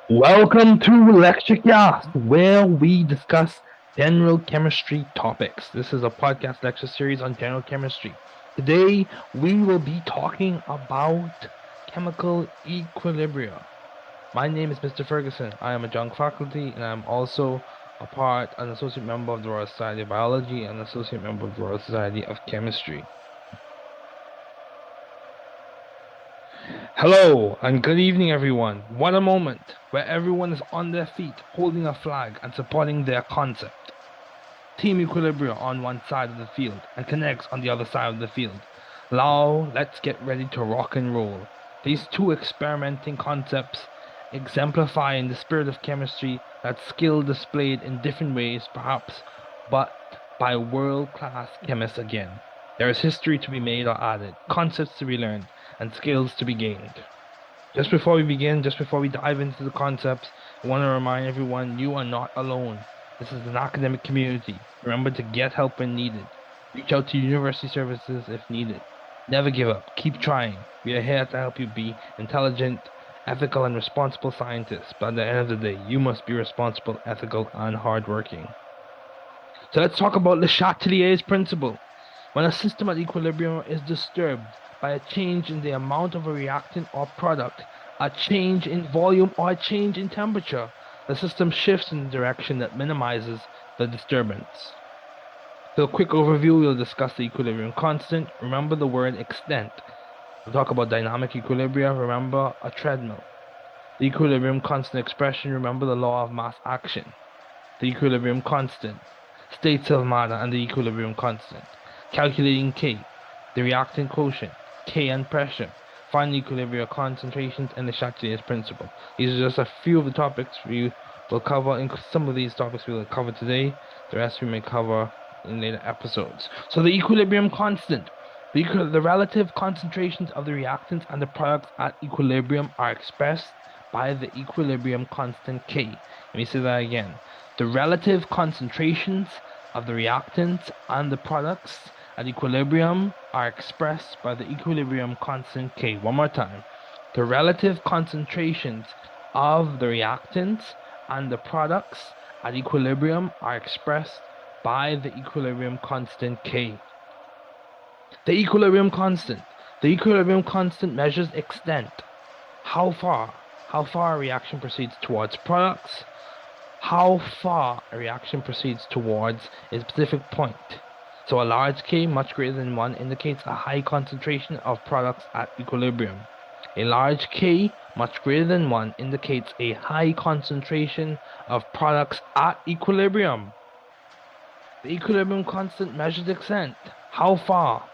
Welcome to Lecture Cast, where we discuss general chemistry topics. This is a podcast lecture series on general chemistry. Today, we will be talking about chemical equilibria. My name is Mr. Ferguson. I am a young faculty, and I'm also an associate member of the Royal Society of Biology and an associate member of the Royal Society of Chemistry. Hello and good evening, everyone. What a moment where everyone is on their feet, holding a flag and supporting their concept. Team Equilibria on one side of the field and Connects on the other side of the field. Now, let's get ready to rock and roll. These two experimenting concepts exemplify in the spirit of chemistry that skill displayed in different ways, perhaps, but by world-class chemists again. There is history to be made or added, concepts to be learned, and skills to be gained. Just before we begin, just before we dive into the concepts, I want to remind everyone you are not alone. This is an academic community. Remember to get help when needed. Reach out to university services if needed. Never give up. Keep trying. We are here to help you be intelligent, ethical, and responsible scientists. But at the end of the day, you must be responsible, ethical, and hardworking. So let's talk about Le Chatelier's principle. When a system at equilibrium is disturbed by a change in the amount of a reactant or product, a change in volume, or a change in temperature, the system shifts in the direction that minimizes the disturbance. So a quick overview, we'll discuss the equilibrium constant. Remember the word extent. We'll talk about dynamic equilibria. Remember a treadmill. The equilibrium constant expression. Remember the law of mass action. The equilibrium constant. States of matter and the equilibrium constant. Calculating K, the reactant quotient, K and pressure, find the equilibrium concentrations, and the Chatelier's principle. These are just a few of the topics we will cover. In some of these topics we will cover today. The rest we may cover in later episodes. So the equilibrium constant. The relative concentrations of the reactants and the products at equilibrium are expressed by the equilibrium constant K. Let me say that again. The relative concentrations of the reactants and the products at equilibrium are expressed by the equilibrium constant K. One more time. The relative concentrations of the reactants and the products at equilibrium are expressed by the equilibrium constant K. The equilibrium constant. The equilibrium constant measures extent. How far a reaction proceeds towards products, how far a reaction proceeds towards a specific point. So a large K, much greater than 1, indicates a high concentration of products at equilibrium. A large K, much greater than 1, indicates a high concentration of products at equilibrium. The equilibrium constant measures extent. How far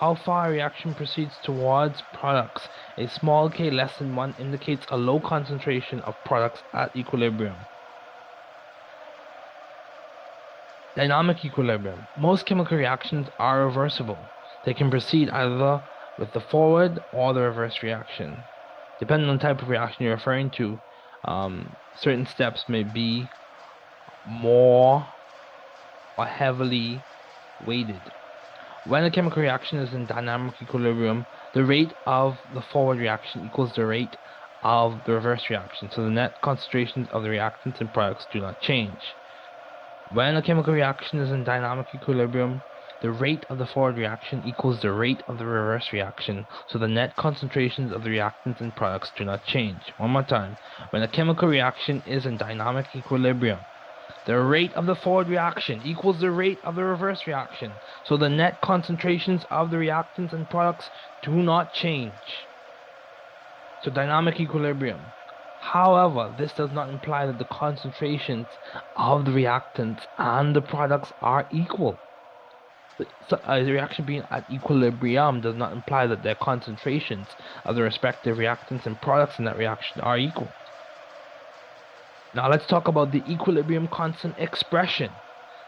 a reaction proceeds towards products. A small K less than 1 indicates a low concentration of products at equilibrium. Dynamic equilibrium. Most chemical reactions are reversible. They can proceed either with the forward or the reverse reaction. Depending on the type of reaction you're referring to, certain steps may be more or heavily weighted. When a chemical reaction is in dynamic equilibrium, the rate of the forward reaction equals the rate of the reverse reaction, so the net concentrations of the reactants and products do not change. When a chemical reaction is in dynamic equilibrium, the rate of the forward reaction equals the rate of the reverse reaction, so the net concentrations of the reactants and products do not change. One more time. When a chemical reaction is in dynamic equilibrium, the rate of the forward reaction equals the rate of the reverse reaction, so the net concentrations of the reactants and products do not change. So dynamic equilibrium. However, this does not imply that the concentrations of the reactants and the products are equal. So a reaction being at equilibrium does not imply that their concentrations of the respective reactants and products in that reaction are equal. Now let's talk about the equilibrium constant expression.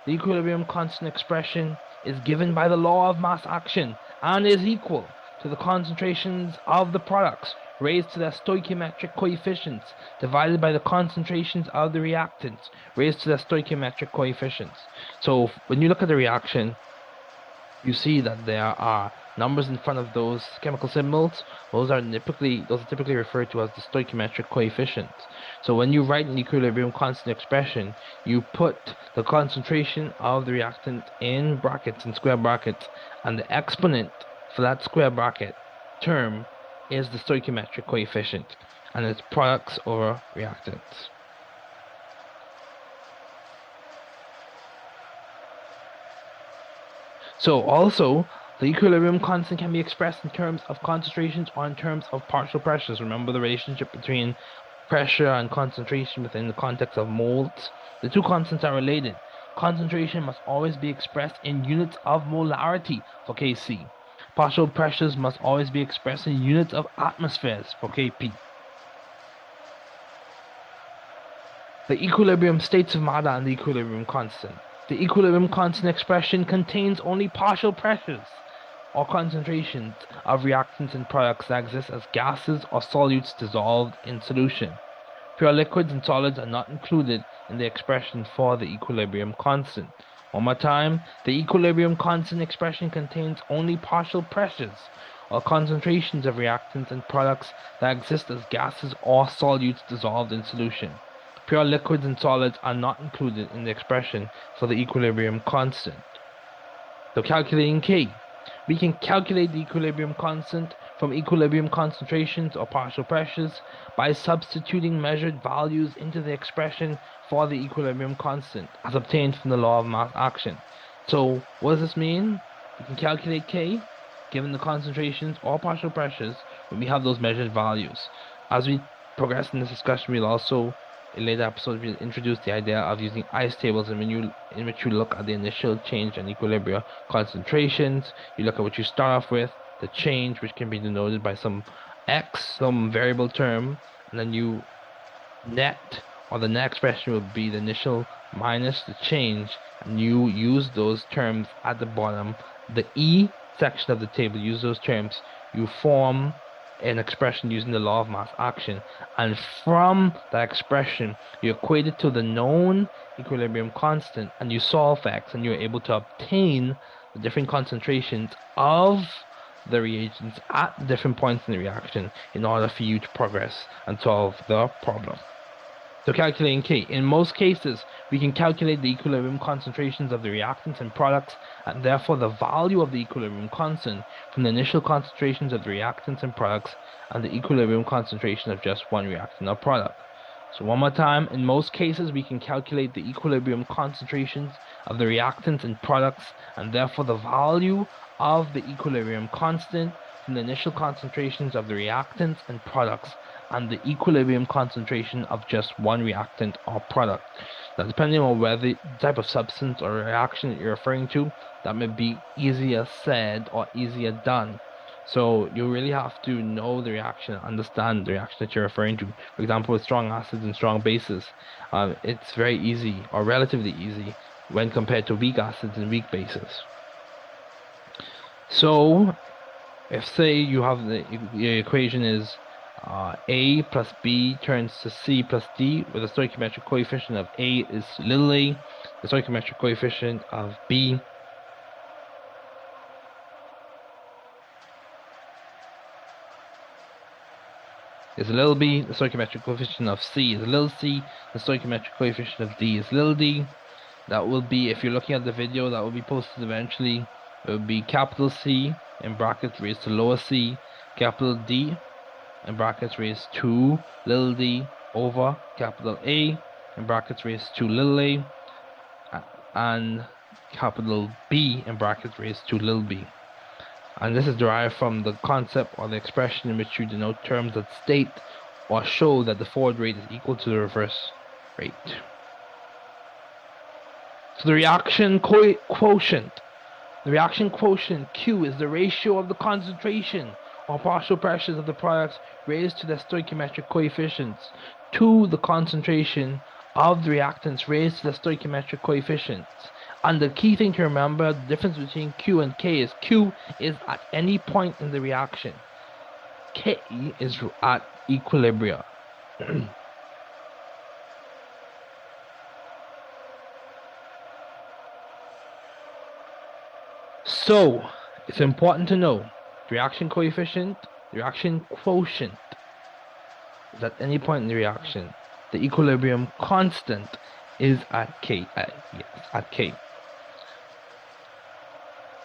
The equilibrium constant expression is given by the law of mass action and is equal to the concentrations of the products raised to their stoichiometric coefficients divided by the concentrations of the reactants raised to their stoichiometric coefficients. So when you look at the reaction, you see that there are numbers in front of those chemical symbols, those are typically referred to as the stoichiometric coefficients. So when you write an equilibrium constant expression, you put the concentration of the reactant in brackets, in square brackets, and the exponent for that square bracket term is the stoichiometric coefficient, and it's products over reactants. So also, the equilibrium constant can be expressed in terms of concentrations or in terms of partial pressures. Remember the relationship between pressure and concentration within the context of moles? The two constants are related. Concentration must always be expressed in units of molarity for Kc. Partial pressures must always be expressed in units of atmospheres for Kp. The equilibrium states of matter and the equilibrium constant. The equilibrium constant expression contains only partial pressures or concentrations of reactants and products that exist as gases or solutes dissolved in solution. Pure liquids and solids are not included in the expression for the equilibrium constant. One more time, the equilibrium constant expression contains only partial pressures or concentrations of reactants and products that exist as gases or solutes dissolved in solution. Pure liquids and solids are not included in the expression for the equilibrium constant. So calculating K. We can calculate the equilibrium constant from equilibrium concentrations or partial pressures by substituting measured values into the expression for the equilibrium constant as obtained from the law of mass action. So what does this mean? We can calculate K given the concentrations or partial pressures when we have those measured values. As we progress in this discussion, we'll also in later episodes we'll introduce the idea of using ice tables in which you look at the initial change in equilibria concentrations. You look at what you start off with, the change, which can be denoted by some x, some variable term, and then you net, or the net expression will be the initial minus the change, and you use those terms at the bottom. The E section of the table, use those terms, you form an expression using the law of mass action, and from that expression you equate it to the known equilibrium constant, and you solve for x, and you're able to obtain the different concentrations of the reagents at different points in the reaction in order for you to progress and solve the problem. So calculating K. In most cases, we can calculate the equilibrium concentrations of the reactants and products, and therefore the value of the equilibrium constant from the initial concentrations of the reactants and products and the equilibrium concentration of just one reactant or product. So one more time, in most cases we can calculate the equilibrium concentrations of the reactants and products, and therefore the value of the equilibrium constant from the initial concentrations of the reactants and products and the equilibrium concentration of just one reactant or product. Now, depending on whether the type of substance or reaction that you're referring to, that may be easier said or easier done. So you really have to know the reaction, understand the reaction that you're referring to. For example, with strong acids and strong bases, it's very easy or relatively easy when compared to weak acids and weak bases. So if say you have the equation is A plus B turns to C plus D, where the stoichiometric coefficient of A is little a, the stoichiometric coefficient of B is little b, the stoichiometric coefficient of C is little c, the stoichiometric coefficient of D is little d. That will be, if you're looking at the video that will be posted eventually, it will be capital C in brackets raised to lower c, capital D in brackets raised to little d over capital A in brackets raised to little a, and capital B in brackets raised to little b. And this is derived from the concept or the expression in which you denote terms that state or show that the forward rate is equal to the reverse rate. So the reaction quotient. The reaction quotient, Q, is the ratio of the concentration or partial pressures of the products raised to their stoichiometric coefficients to the concentration of the reactants raised to the stoichiometric coefficients. And the key thing to remember, the difference between Q and K is Q is at any point in the reaction. K is at equilibria. So, It's important to know the reaction coefficient, the reaction quotient is at any point in the reaction. The equilibrium constant is at K. At K.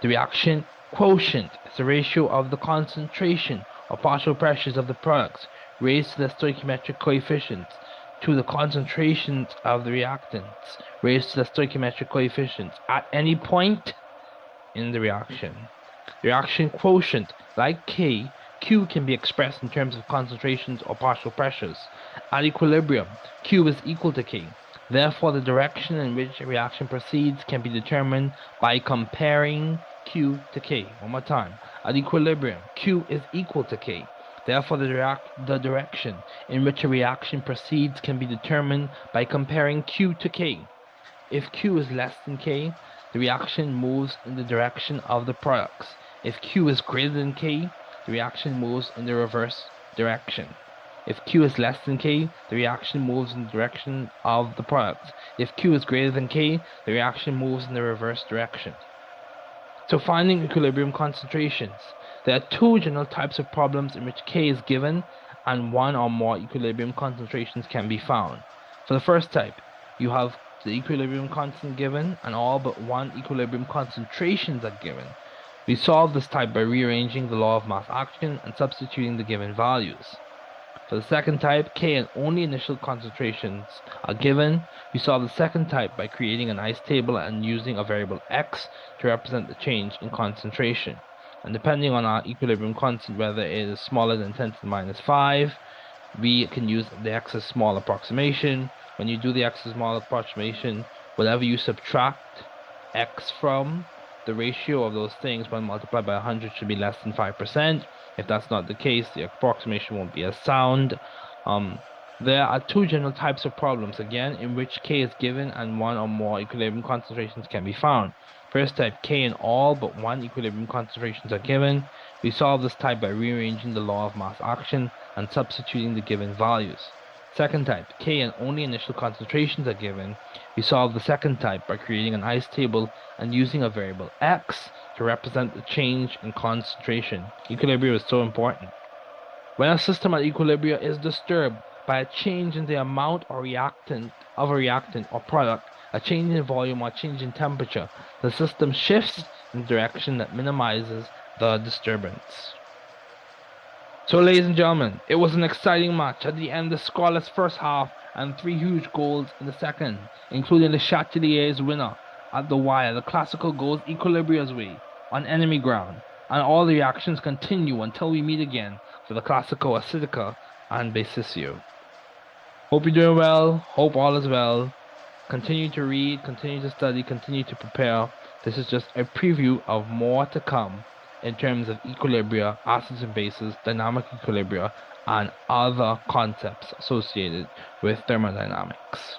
The reaction quotient is the ratio of the concentration or partial pressures of the products raised to the stoichiometric coefficients to the concentrations of the reactants raised to the stoichiometric coefficients at any point in the reaction. The reaction quotient, like K, Q can be expressed in terms of concentrations or partial pressures. At equilibrium, Q is equal to K. Therefore, the direction in which a reaction proceeds can be determined by comparing Q to K. One more time. At equilibrium, Q is equal to K. Therefore, the direction in which a reaction proceeds can be determined by comparing Q to K. If Q is less than K, the reaction moves in the direction of the products. If Q is greater than K, the reaction moves in the reverse direction. If Q is less than K, the reaction moves in the direction of the products. If Q is greater than K, the reaction moves in the reverse direction. So finding equilibrium concentrations. There are two general types of problems in which K is given and one or more equilibrium concentrations can be found. For the first type, you have the equilibrium constant given and all but one equilibrium concentrations are given. We solve this type by rearranging the law of mass action and substituting the given values. For the second type, K and only initial concentrations are given. We solve the second type by creating a nice table and using a variable x to represent the change in concentration. And depending on our equilibrium constant, whether it is smaller than 10 to the minus 5, we can use the x as small approximation. When you do the x as small approximation, whatever you subtract x from, the ratio of those things when multiplied by 100 should be less than 5%. If that's not the case, the approximation won't be as sound. There are two general types of problems, again, in which K is given and one or more equilibrium concentrations can be found. First type, K and all but one equilibrium concentrations are given. We solve this type by rearranging the law of mass action and substituting the given values. Second type, K and only initial concentrations are given. We solve the second type by creating an ice table and using a variable x to represent the change in concentration. Equilibrium is so important. When a system at equilibrium is disturbed by a change in the amount or reactant of a reactant or product, a change in volume or change in temperature, the system shifts in a direction that minimizes the disturbance. So, ladies and gentlemen, it was an exciting match. At the end, the scoreless first half and 3 huge goals in the second, including the Chatelier's winner at the wire. The Classical goes Equilibria's way on enemy ground, and all the reactions continue until we meet again for the Classical Acidica and Basisio. Hope you're doing well. Hope all is well. Continue to read, continue to study, continue to prepare. This is just a preview of more to come in terms of equilibria, acids and bases, dynamic equilibria, and other concepts associated with thermodynamics.